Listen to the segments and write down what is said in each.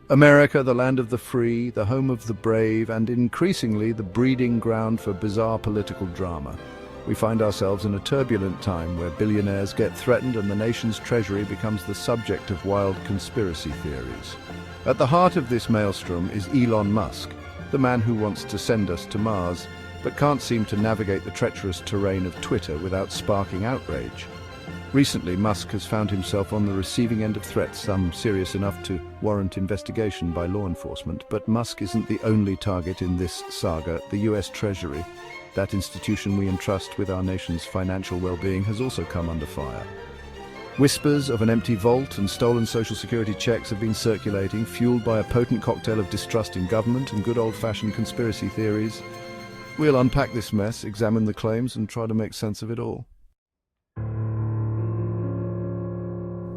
America, the land of the free, the home of the brave, and increasingly the breeding ground for bizarre political drama. We find ourselves in a turbulent time where billionaires get threatened and the nation's treasury becomes the subject of wild conspiracy theories. At the heart of this maelstrom is Elon Musk, the man who wants to send us to Mars, but can't seem to navigate the treacherous terrain of Twitter without sparking outrage. Recently, Musk has found himself on the receiving end of threats, some serious enough to warrant investigation by law enforcement. But Musk isn't the only target in this saga. The US Treasury, that institution we entrust with our nation's financial well-being, has also come under fire. Whispers of an empty vault and stolen Social Security checks have been circulating, fueled by a potent cocktail of distrust in government and good old-fashioned conspiracy theories. We'll unpack this mess, examine the claims, and try to make sense of it all.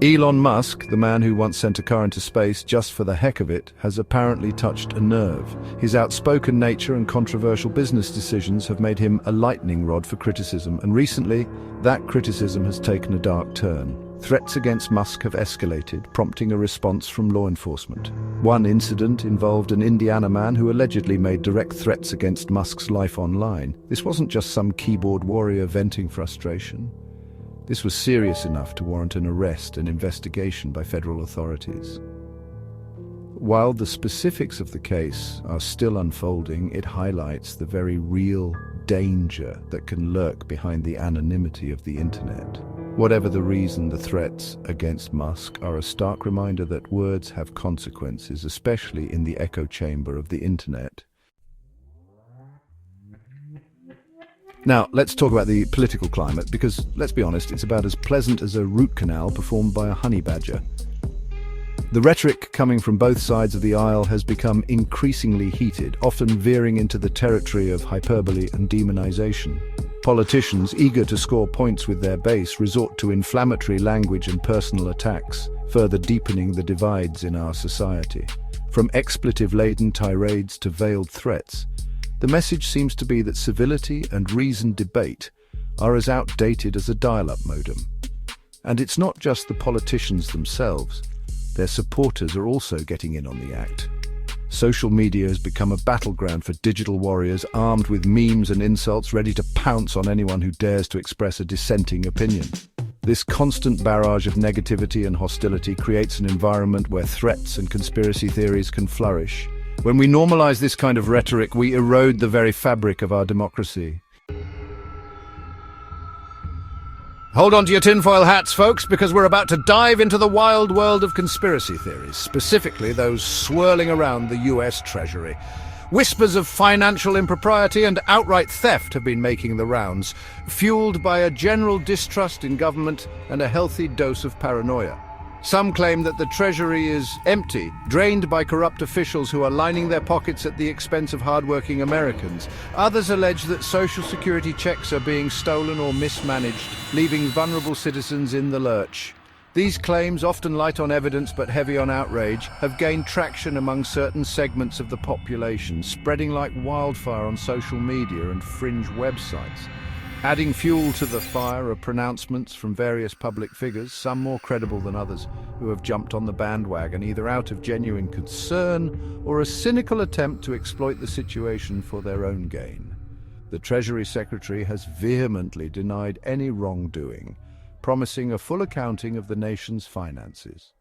Elon Musk, the man who once sent a car into space just for the heck of it, has apparently touched a nerve. His outspoken nature and controversial business decisions have made him a lightning rod for criticism, and recently, that criticism has taken a dark turn. Threats against Musk have escalated, prompting a response from law enforcement. One incident involved an Indiana man who allegedly made direct threats against Musk's life online. This wasn't just some keyboard warrior venting frustration. This was serious enough to warrant an arrest and investigation by federal authorities. While the specifics of the case are still unfolding, it highlights the very real danger that can lurk behind the anonymity of the internet. Whatever the reason, the threats against Musk are a stark reminder that words have consequences, especially in the echo chamber of the internet. Now, let's talk about the political climate, because, let's be honest, it's about as pleasant as a root canal performed by a honey badger. The rhetoric coming from both sides of the aisle has become increasingly heated, often veering into the territory of hyperbole and demonization. Politicians, eager to score points with their base, resort to inflammatory language and personal attacks, further deepening the divides in our society. From expletive-laden tirades to veiled threats, the message seems to be that civility and reasoned debate are as outdated as a dial-up modem. And it's not just the politicians themselves. Their supporters are also getting in on the act. Social media has become a battleground for digital warriors armed with memes and insults, ready to pounce on anyone who dares to express a dissenting opinion. This constant barrage of negativity and hostility creates an environment where threats and conspiracy theories can flourish. When we normalize this kind of rhetoric, we erode the very fabric of our democracy. Hold on to your tinfoil hats, folks, because we're about to dive into the wild world of conspiracy theories, specifically those swirling around the US Treasury. Whispers of financial impropriety and outright theft have been making the rounds, fueled by a general distrust in government and a healthy dose of paranoia. Some claim that the Treasury is empty, drained by corrupt officials who are lining their pockets at the expense of hardworking Americans. Others allege that Social Security checks are being stolen or mismanaged, leaving vulnerable citizens in the lurch. These claims, often light on evidence but heavy on outrage, have gained traction among certain segments of the population, spreading like wildfire on social media and fringe websites. Adding fuel to the fire are pronouncements from various public figures, some more credible than others, who have jumped on the bandwagon either out of genuine concern or a cynical attempt to exploit the situation for their own gain. The Treasury Secretary has vehemently denied any wrongdoing, promising a full accounting of the nation's finances.